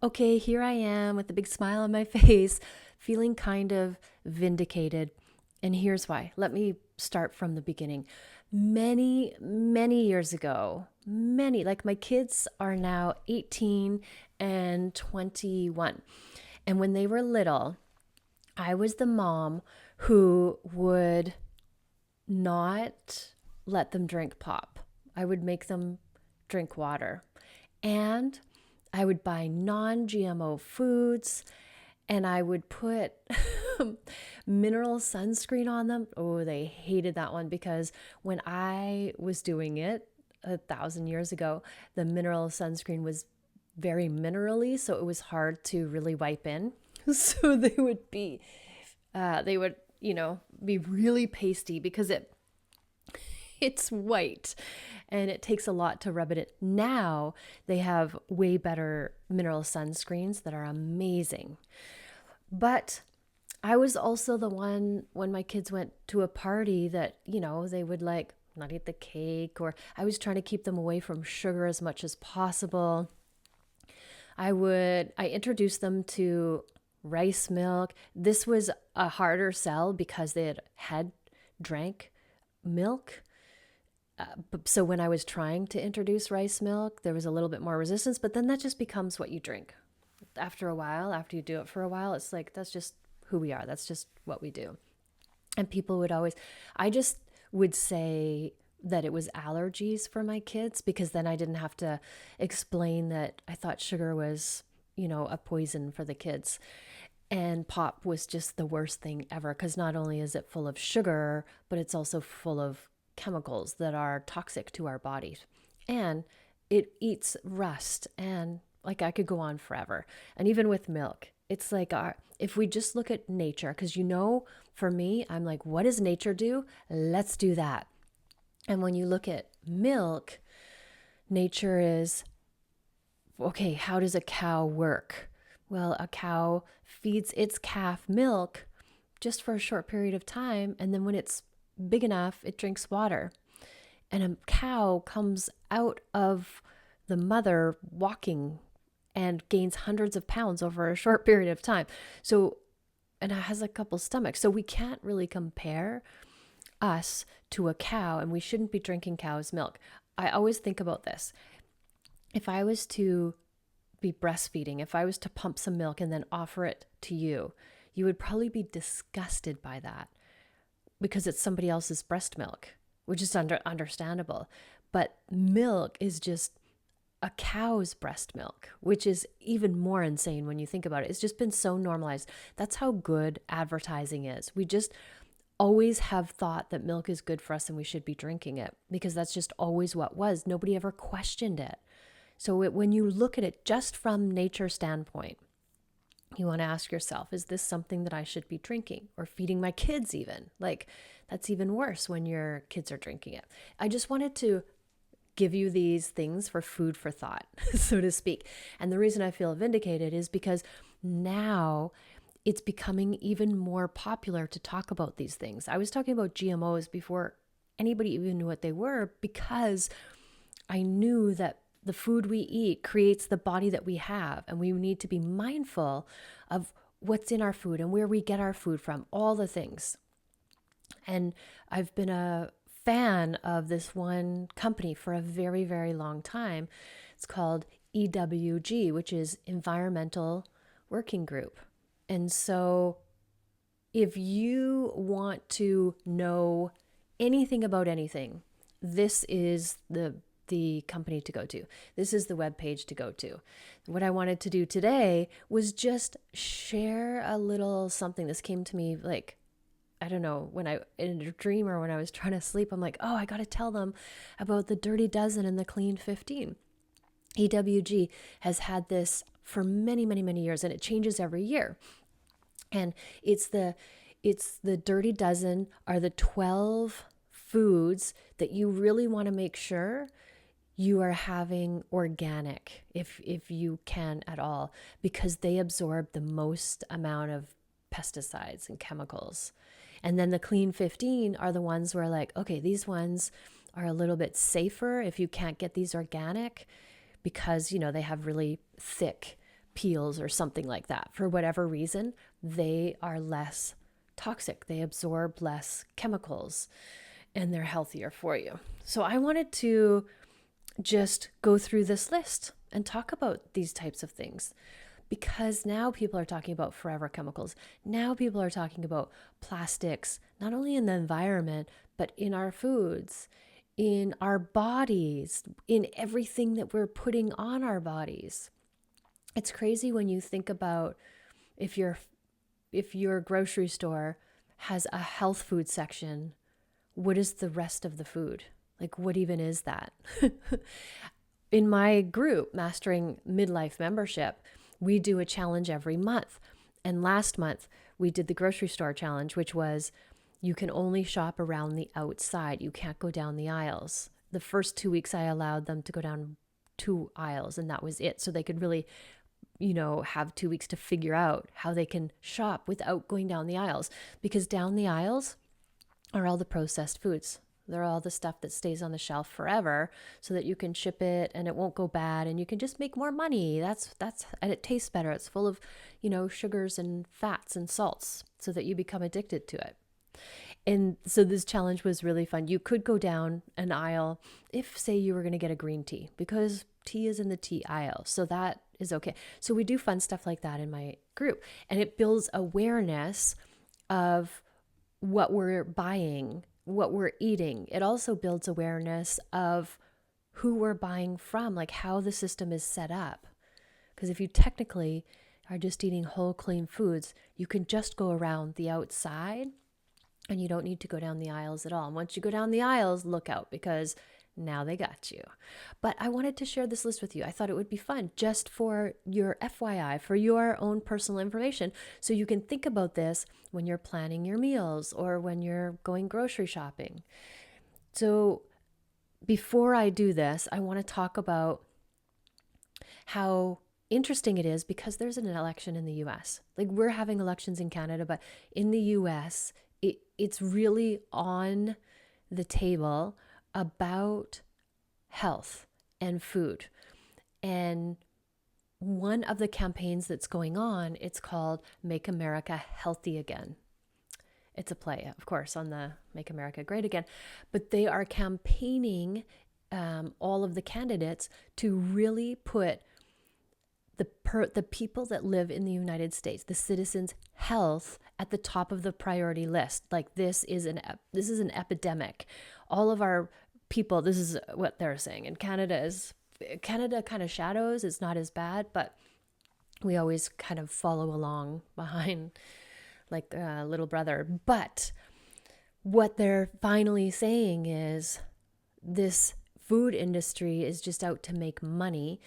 okay, here I am with a big smile on my face, feeling kind of vindicated. And here's why. Let me start from the beginning. Many years ago, like my kids are now 18 and 21. And when they were little, I was the mom who would not let them drink pop. I would make them drink water. And I would buy non GMO foods and I would put mineral sunscreen on them. Oh, they hated that one because when I was doing it 1,000 years ago, the mineral sunscreen was very minerally, so it was hard to really wipe in. So they would, be really pasty because it's white and it takes a lot to rub it in. Now they have way better mineral sunscreens that are amazing. But I was also the one when my kids went to a party that, they would like not eat the cake, or I was trying to keep them away from sugar as much as possible. I introduced them to rice milk. This was a harder sell because they had drank milk. So when I was trying to introduce rice milk, there was a little bit more resistance, but then that just becomes what you drink. After a while, after you do it for a while, it's like, that's just who we are. That's just what we do. And people would always, I just would say that it was allergies for my kids because then I didn't have to explain that I thought sugar was, a poison for the kids. And pop was just the worst thing ever because not only is it full of sugar, but it's also full of chemicals that are toxic to our bodies. And it eats rust, and like I could go on forever. And even with milk, it's like if we just look at nature, because for me, I'm like, what does nature do? Let's do that. And when you look at milk, nature is, okay, how does a cow work? Well, a cow feeds its calf milk just for a short period of time, and then when it's big enough, it drinks water. And a cow comes out of the mother walking and gains hundreds of pounds over a short period of time. So, and it has a couple stomachs. So we can't really compare us to a cow, and we shouldn't be drinking cow's milk. I always think about this. If I was to be breastfeeding, if I was to pump some milk and then offer it to you, you would probably be disgusted by that because it's somebody else's breast milk, which is understandable. But milk is just a cow's breast milk, which is even more insane when you think about it. It's just been so normalized. That's how good advertising is. We just always have thought that milk is good for us and we should be drinking it because that's just always what was. Nobody ever questioned it. So when you look at it just from nature standpoint, you want to ask yourself, is this something that I should be drinking or feeding my kids even? Like, that's even worse when your kids are drinking it. I just wanted to give you these things for food for thought, so to speak. And the reason I feel vindicated is because now it's becoming even more popular to talk about these things. I was talking about GMOs before anybody even knew what they were because I knew that the food we eat creates the body that we have, and we need to be mindful of what's in our food and where we get our food from, all the things. And I've been a fan of this one company for a very, very long time. It's called EWG, which is Environmental Working Group. And so if you want to know anything about anything, this is the company to go to. This is the web page to go to. What I wanted to do today was just share a little something. This came to me like, I don't know, when I in a dream or when I was trying to sleep, I'm like, oh, I got to tell them about the Dirty Dozen and the Clean 15. EWG has had this for many, many, many years, and it changes every year. And it's the Dirty Dozen are the 12 foods that you really want to make sure you are having organic, if you can at all, because they absorb the most amount of pesticides and chemicals. And then the Clean 15 are the ones where like, okay, these ones are a little bit safer if you can't get these organic because, they have really thick peels or something like that. For whatever reason, they are less toxic. They absorb less chemicals and they're healthier for you. So I wanted to just go through this list and talk about these types of things, because now people are talking about forever chemicals. Now people are talking about plastics, not only in the environment, but in our foods, in our bodies, in everything that we're putting on our bodies. It's crazy when you think about if your grocery store has a health food section, what is the rest of the food? Like, what even is that? In my group, Mastering Midlife membership, we do a challenge every month. And last month, we did the grocery store challenge, which was you can only shop around the outside. You can't go down the aisles. The first 2 weeks, I allowed them to go down 2 aisles, and that was it. So they could really, have 2 weeks to figure out how they can shop without going down the aisles. Because down the aisles are all the processed foods. They're all the stuff that stays on the shelf forever so that you can ship it and it won't go bad and you can just make more money. That's and it tastes better. It's full of, sugars and fats and salts so that you become addicted to it. And so this challenge was really fun. You could go down an aisle if, say, you were going to get a green tea, because tea is in the tea aisle. So that is okay. So we do fun stuff like that in my group, and it builds awareness of what we're buying, what we're eating. It also builds awareness of who we're buying from, like how the system is set up. Because if you technically are just eating whole, clean foods, you can just go around the outside and you don't need to go down the aisles at all. And once you go down the aisles, look out, because now they got you. But I wanted to share this list with you. I thought it would be fun just for your FYI, for your own personal information, so you can think about this when you're planning your meals or when you're going grocery shopping. So before I do this, I want to talk about how interesting it is, because there's an election in the US. Like, we're having elections in Canada, but in the US, it's really on the table about health and food. And one of the campaigns that's going on, it's called Make America Healthy Again. It's a play, of course, on the Make America Great Again, but they are campaigning all of the candidates to really put the people that live in the United States, the citizens' health, at the top of the priority list. Like, this is an epidemic. All of our people, this is what they're saying. And Canada kind of shadows. It's not as bad, but we always kind of follow along behind like a little brother. But what they're finally saying is this food industry is just out to make money.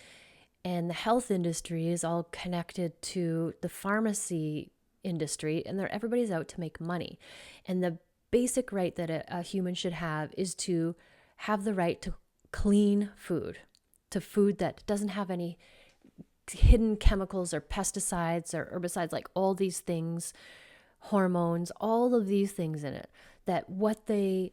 And the health industry is all connected to the pharmacy industry, and everybody's out to make money. And the basic right that a human should have is to have the right to clean food, to food that doesn't have any hidden chemicals or pesticides or herbicides, like all these things, hormones, all of these things in it, that what they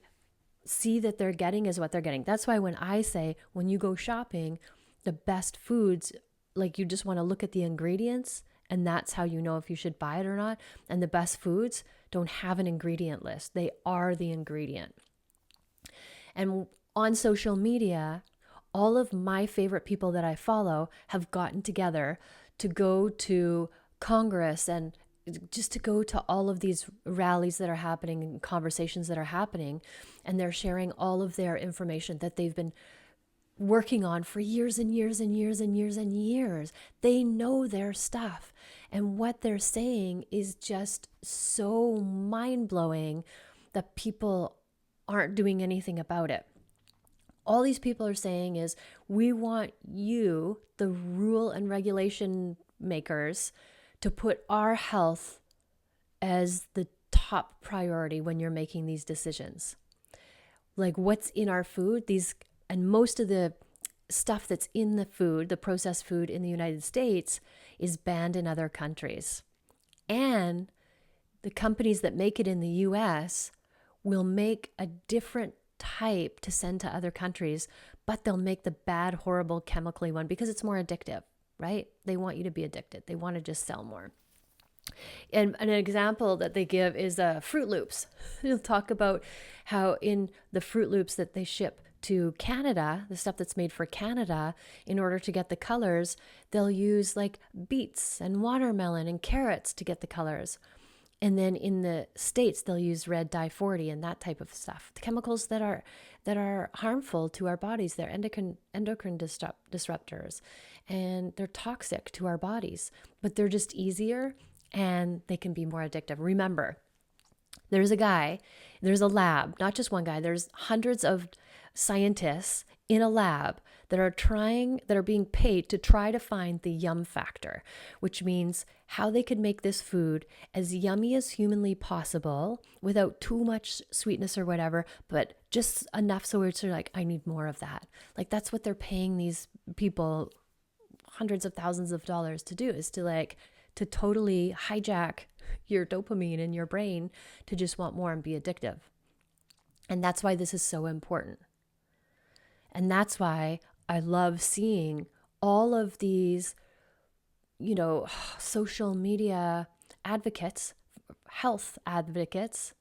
see that they're getting is what they're getting. That's why when I say, when you go shopping, the best foods, like, you just want to look at the ingredients, and that's how you know if you should buy it or not. And the best foods don't have an ingredient list. They are the ingredient. And on social media, all of my favorite people that I follow have gotten together to go to Congress and just to go to all of these rallies that are happening and conversations that are happening. And they're sharing all of their information that they've been working on for years and years and years and years and years. They know their stuff. And what they're saying is just so mind-blowing that people aren't doing anything about it. All these people are saying is, we want you, the rule and regulation makers, to put our health as the top priority when you're making these decisions. Like, what's in our food, and most of the stuff that's in the food, the processed food in the United States, is banned in other countries. And the companies that make it in the US will make a different type to send to other countries, but they'll make the bad, horrible, chemically one because it's more addictive. right? They want you to be addicted. They want to just sell more. And an example that they give is Fruit Loops. They'll talk about how in the Fruit Loops that they ship to Canada, the stuff that's made for Canada, in order to get the colors, they'll use like beets and watermelon and carrots to get the colors. And then in the States, they'll use red dye 40 and that type of stuff. The chemicals that are harmful to our bodies, they're endocrine disruptors, and they're toxic to our bodies, but they're just easier and they can be more addictive. Remember, there's a lab, not just one guy, there's hundreds of scientists in a lab that are being paid to try to find the yum factor, which means how they could make this food as yummy as humanly possible without too much sweetness or whatever, but just enough so it's like, I need more of that. Like that's what they're paying these people hundreds of thousands of dollars to do, is to totally hijack your dopamine in your brain to just want more and be addictive. And that's why this is so important. And that's why I love seeing all of these, social media advocates, health advocates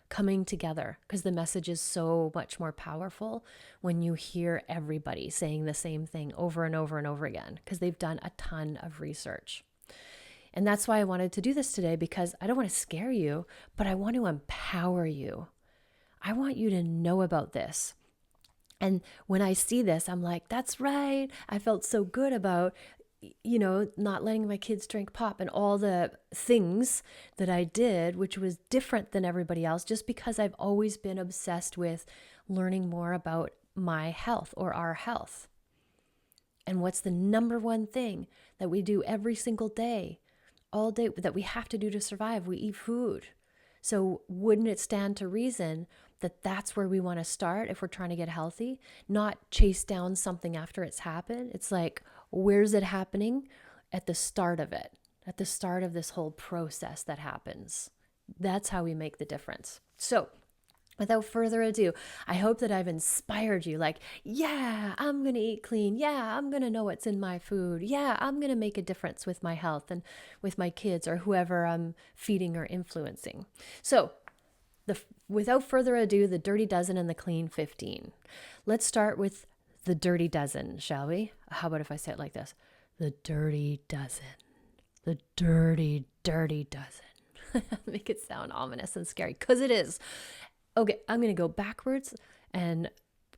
coming together, because the message is so much more powerful when you hear everybody saying the same thing over and over and over again, because they've done a ton of research. And that's why I wanted to do this today, because I don't want to scare you, but I want to empower you. I want you to know about this. And when I see this, I'm like, that's right. I felt so good about, not letting my kids drink pop and all the things that I did, which was different than everybody else, just because I've always been obsessed with learning more about my health or our health. And what's the number one thing that we do every single day, all day, that we have to do to survive? We eat food. So wouldn't it stand to reason that that's where we want to start if we're trying to get healthy, not chase down something after it's happened? It's like, where's it happening? At the start of it, at the start of this whole process that happens. That's how we make the difference. So without further ado, I hope that I've inspired you. Like, yeah, I'm going to eat clean. Yeah, I'm going to know what's in my food. Yeah, I'm going to make a difference with my health and with my kids or whoever I'm feeding or influencing. So without further ado, the Dirty Dozen and the Clean 15. Let's start with the Dirty Dozen, shall we? How about if I say it like this? The Dirty Dozen. The Dirty, Dirty Dozen. Make it sound ominous and scary, because it is. Okay, I'm going to go backwards and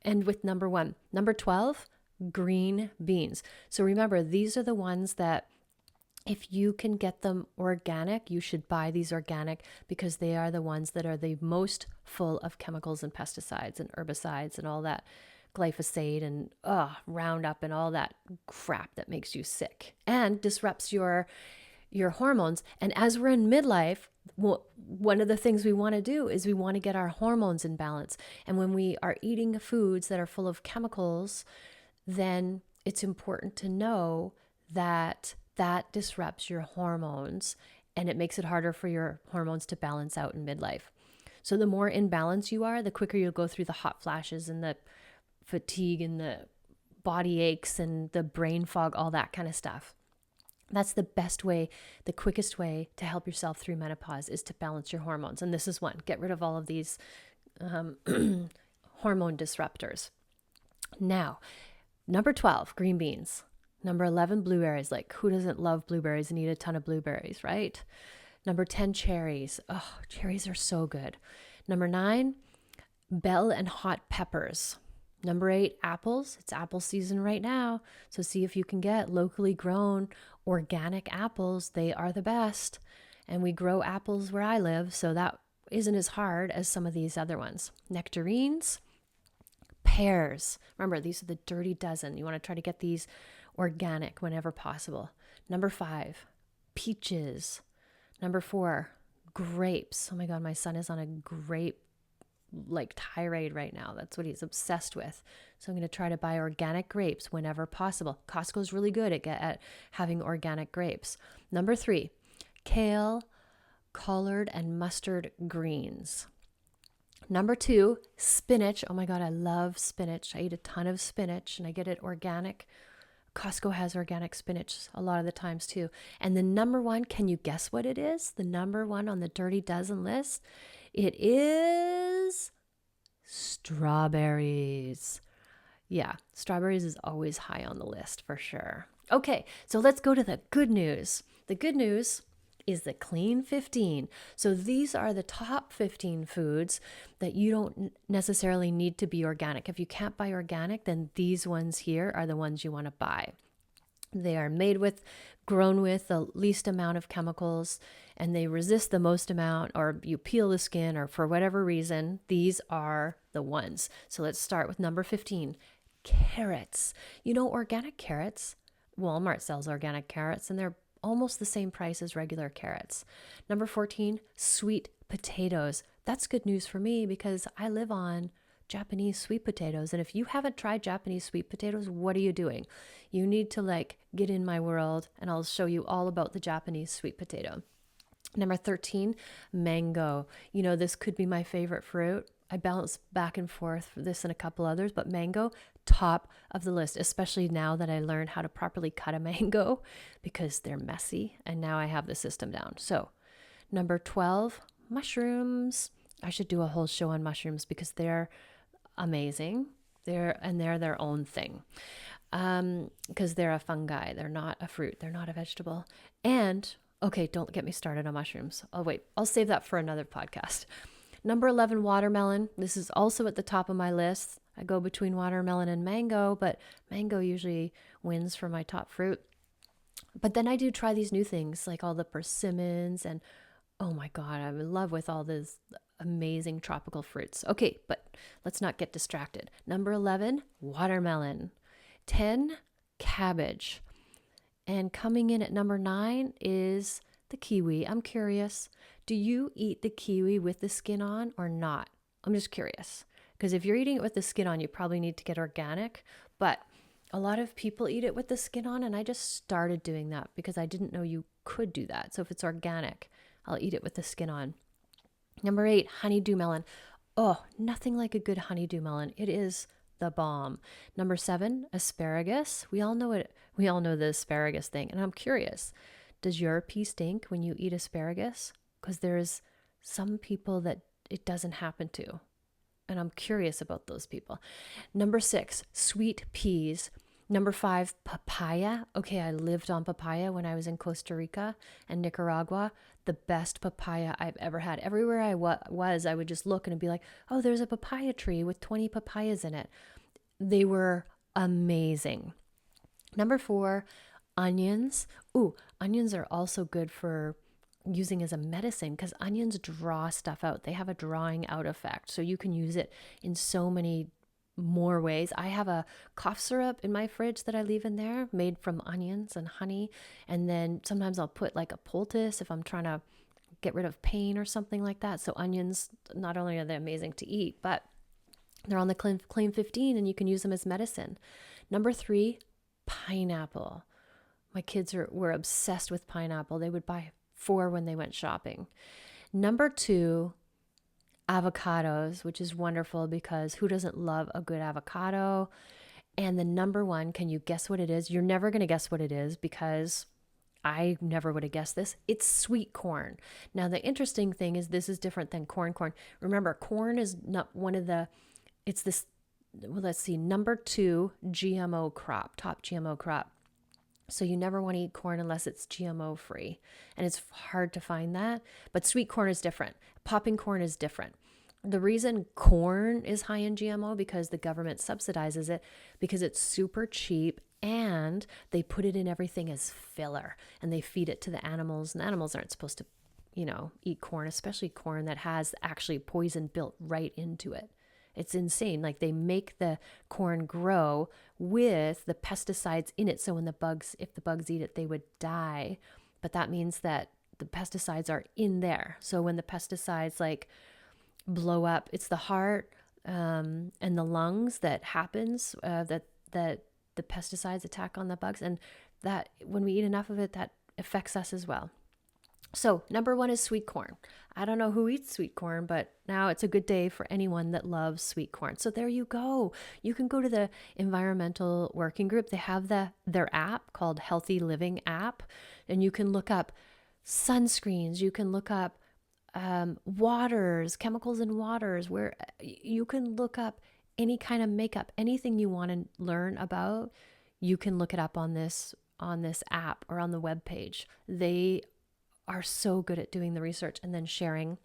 end with number 1. Number 12, green beans. So remember, these are the ones that if you can get them organic, you should buy these organic, because they are the ones that are the most full of chemicals and pesticides and herbicides and all that glyphosate and Roundup and all that crap that makes you sick and disrupts your hormones. And as we're in midlife, one of the things we want to do is we want to get our hormones in balance. And when we are eating foods that are full of chemicals, then it's important to know that that disrupts your hormones and it makes it harder for your hormones to balance out in midlife. So the more in balance you are, the quicker you'll go through the hot flashes and the fatigue and the body aches and the brain fog, all that kind of stuff. That's the best way, the quickest way to help yourself through menopause is to balance your hormones. And this is one. Get rid of all of these hormone disruptors. Now, number 12, green beans. Number 11, blueberries. Like, who doesn't love blueberries and eat a ton of blueberries, right? Number 10, cherries. Oh, cherries are so good. Number 9, bell and hot peppers. Number 8, apples. It's apple season right now. So see if you can get locally grown organic apples. They are the best. And we grow apples where I live, so that isn't as hard as some of these other ones. Nectarines, pears. Remember, these are the Dirty Dozen. You want to try to get these organic whenever possible. Number 5, peaches. Number 4, grapes. Oh my God, my son is on a grape tirade right now. That's what he's obsessed with. So I'm going to try to buy organic grapes whenever possible. Costco's really good at having organic grapes. Number 3, kale, collard, and mustard greens. Number 2, spinach. Oh my God, I love spinach. I eat a ton of spinach and I get it organic Costco has organic spinach a lot of the times too. And the number one, can you guess what it is? The number one on the Dirty Dozen list? It is strawberries. Yeah, strawberries is always high on the list for sure. Okay, so let's go to the good news. The good news is the Clean 15. So these are the top 15 foods that you don't necessarily need to be organic. If you can't buy organic, then these ones here are the ones you want to buy. They are grown with the least amount of chemicals, and they resist the most amount, or you peel the skin, or for whatever reason, these are the ones. So let's start with number 15, carrots. You know, organic carrots, Walmart sells organic carrots, and they're almost the same price as regular carrots. Number 14, sweet potatoes. That's good news for me because I live on Japanese sweet potatoes. And if you haven't tried Japanese sweet potatoes, what are you doing? You need to get in my world, and I'll show you all about the Japanese sweet potato. Number 13, mango. You know, this could be my favorite fruit. I bounce back and forth for this and a couple others, but mango, top of the list, especially now that I learned how to properly cut a mango because they're messy, and now I have the system down. So number 12, mushrooms. I should do a whole show on mushrooms because they're amazing. They're their own thing because they're a fungi. They're not a fruit. They're not a vegetable. And okay, don't get me started on mushrooms. I'll save that for another podcast. Number 11, watermelon. This is also at the top of my list. I go between watermelon and mango, but mango usually wins for my top fruit. But then I do try these new things like all the persimmons, and oh my God, I'm in love with all these amazing tropical fruits. Okay, but let's not get distracted. Number 11, watermelon. 10, cabbage. And coming in at number 9 is the kiwi. I'm curious, do you eat the kiwi with the skin on or not? I'm just curious. Because if you're eating it with the skin on, you probably need to get organic. But a lot of people eat it with the skin on, and I just started doing that because I didn't know you could do that. So if it's organic, I'll eat it with the skin on. Number 8, honeydew melon. Oh, nothing like a good honeydew melon. It is the bomb. Number 7, asparagus. We all know it. We all know the asparagus thing. And I'm curious, does your pee stink when you eat asparagus? Because there's some people that it doesn't happen to. And I'm curious about those people. Number 6, sweet peas. Number 5, papaya. Okay, I lived on papaya when I was in Costa Rica and Nicaragua. The best papaya I've ever had. Everywhere I was, I would just look and it'd be like, oh, there's a papaya tree with 20 papayas in it. They were amazing. Number 4, onions. Ooh, onions are also good for using as a medicine because onions draw stuff out. They have a drawing out effect. So you can use it in so many more ways. I have a cough syrup in my fridge that I leave in there made from onions and honey. And then sometimes I'll put like a poultice if I'm trying to get rid of pain or something like that. So onions, not only are they amazing to eat, but they're on the Clean 15 and you can use them as medicine. Number 3, pineapple. My kids were obsessed with pineapple. They would buy 4 when they went shopping. Number 2, avocados, which is wonderful because who doesn't love a good avocado? And the number 1, can you guess what it is? You're never going to guess what it is because I never would have guessed this. It's sweet corn. Now, the interesting thing is this is different than corn. Remember, corn is not one of the, it's this, well, let's see, number 2 GMO crop, top GMO crop. So you never want to eat corn unless it's GMO free. And it's hard to find that. But sweet corn is different. Popping corn is different. The reason corn is high in GMO because the government subsidizes it because it's super cheap and they put it in everything as filler and they feed it to the animals. And animals aren't supposed to, eat corn, especially corn that has actually poison built right into it. It's insane. Like they make the corn grow with the pesticides in it. So when if the bugs eat it, they would die. But that means that the pesticides are in there. So when the pesticides blow up, it's the heart and the lungs that happens, that the pesticides attack on the bugs. And that when we eat enough of it, that affects us as well. So, number one is sweet corn. I don't know who eats sweet corn, but now it's a good day for anyone that loves sweet corn. So there you go. You can go to the environmental working group. They have their app called Healthy Living app, and you can look up sunscreens. You can look up waters, chemicals in waters, where you can look up any kind of makeup, anything you want to learn about. You can look it up on this app or on the web page. They are so good at doing the research and then sharing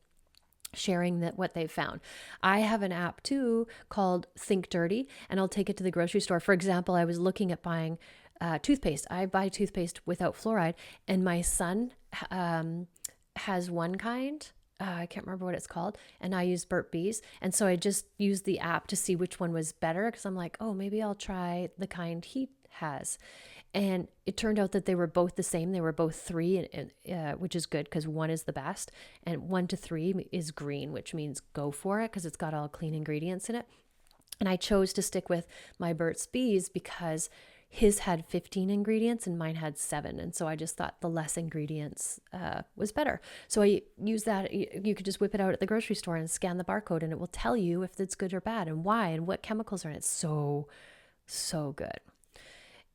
that what they've found. I have an app too called Think Dirty, and I'll take it to the grocery store. For example, I was looking at buying toothpaste. I buy toothpaste without fluoride, and my son has one kind. I can't remember what it's called, and I use Burt's Bees, and so I just used the app to see which one was better, because I'm like, oh, maybe I'll try the kind he has. And it turned out that they were both the same. They were both 3, which is good because 1 is the best. And 1 to 3 is green, which means go for it because it's got all clean ingredients in it. And I chose to stick with my Burt's Bees because his had 15 ingredients and mine had 7. And so I just thought the less ingredients was better. So I use that. You could just whip it out at the grocery store and scan the barcode, and it will tell you if it's good or bad and why and what chemicals are in it. So good.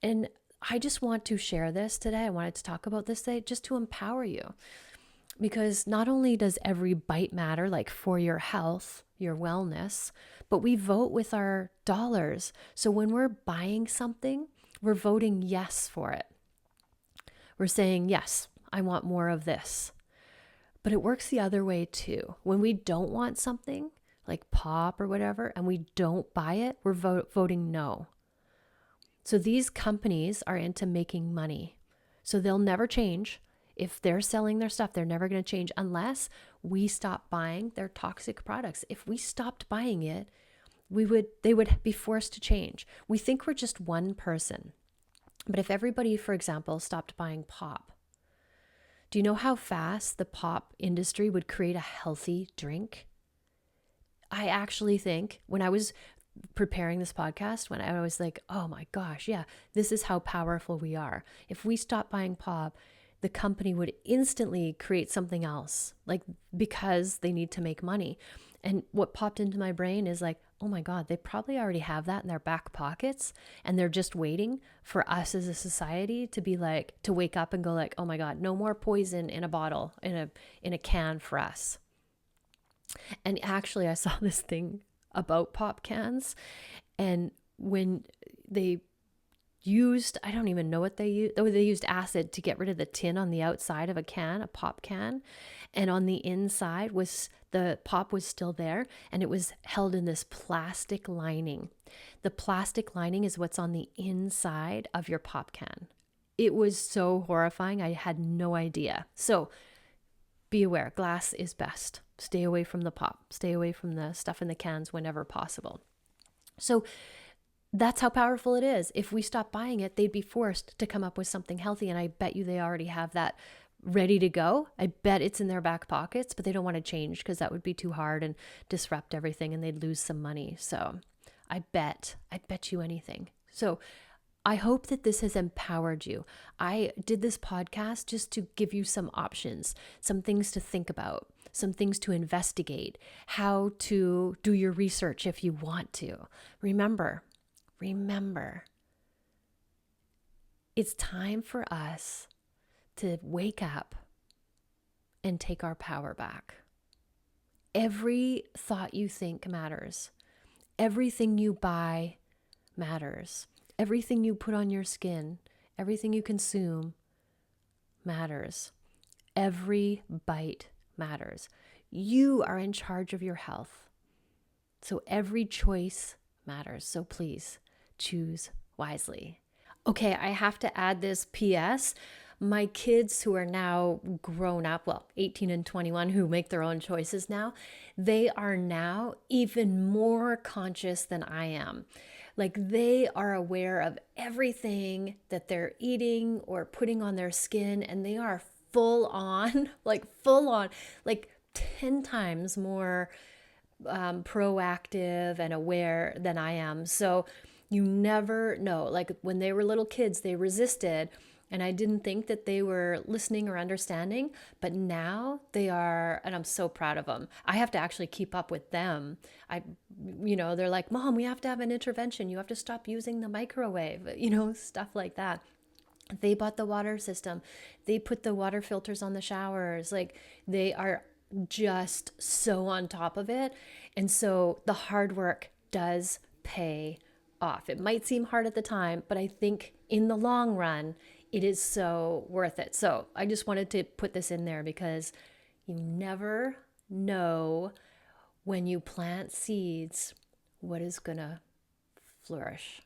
And I just want to share this today. I wanted to talk about this today just to empower you, because not only does every bite matter, like for your health, your wellness, but we vote with our dollars. So when we're buying something, we're voting yes for it. We're saying, yes, I want more of this. But it works the other way too. When we don't want something like pop or whatever, and we don't buy it, we're voting no. So these companies are into making money. So they'll never change. If they're selling their stuff, they're never going to change unless we stop buying their toxic products. If we stopped buying it, they would be forced to change. We think we're just one person. But if everybody, for example, stopped buying pop, do you know how fast the pop industry would create a healthy drink? I actually think when I was preparing this podcast, when I was like, oh my gosh, yeah, this is how powerful we are. If we stop buying pop, the company would instantly create something else, like because they need to make money. And what popped into my brain is like, oh my God, they probably already have that in their back pockets, and they're just waiting for us as a society to be like, to wake up and go like, oh my God, no more poison in a bottle, in a can for us. And actually I saw this thing about pop cans, and when they used, I don't even know what they used. Oh, they used acid to get rid of the tin on the outside of a can, a pop can. And on the inside the pop was still there, and it was held in this plastic lining. The plastic lining is what's on the inside of your pop can. It was so horrifying. I had no idea. So be aware, glass is best. Stay away from the pop. Stay away from the stuff in the cans whenever possible. So that's how powerful it is. If we stop buying it, they'd be forced to come up with something healthy. And I bet you they already have that ready to go. I bet it's in their back pockets, but they don't want to change because that would be too hard and disrupt everything, and they'd lose some money. So I bet you anything. So I hope that this has empowered you. I did this podcast just to give you some options, some things to think about, some things to investigate, how to do your research if you want to. Remember, it's time for us to wake up and take our power back. Every thought you think matters. Everything you buy matters. Everything you put on your skin, everything you consume matters. Every bite matters. You are in charge of your health. So every choice matters. So please choose wisely. Okay, I have to add this PS. My kids who are now grown up, 18 and 21, who make their own choices now, they are now even more conscious than I am. Like, they are aware of everything that they're eating or putting on their skin, and they are full on, like 10 times more proactive and aware than I am. So you never know. Like when they were little kids, they resisted. And I didn't think that they were listening or understanding, but now they are, and I'm so proud of them. I have to actually keep up with them. They're like, Mom, we have to have an intervention. You have to stop using the microwave, stuff like that. They bought the water system. They put the water filters on the showers. Like, they are just so on top of it. And so the hard work does pay off. It might seem hard at the time, but I think in the long run, it is so worth it. So I just wanted to put this in there because you never know when you plant seeds what is going to flourish.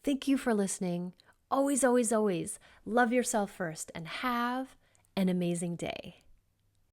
Thank you for listening. Always, always, always love yourself first and have an amazing day.